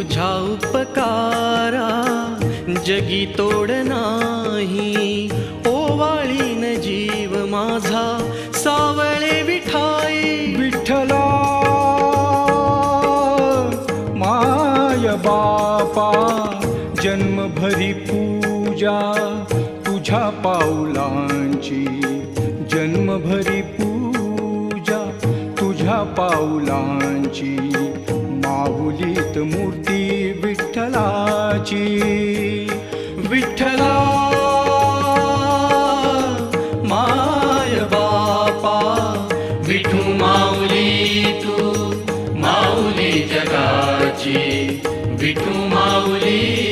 तुझ्या उपकारा जगी तोड नाही, ओवाळीन जीव माझा सावळे विठाई. विठ्ठला माय बापा जन्मभरी पूजा तुझ्या पाऊलांची, जन्मभरी पूजा तुझ्या पाऊलांची. माऊलीत मूर्ती विठ्ठलाची. विठ्ठला माय बापा विठू माऊली तू, माऊली जगाची विठू माऊली.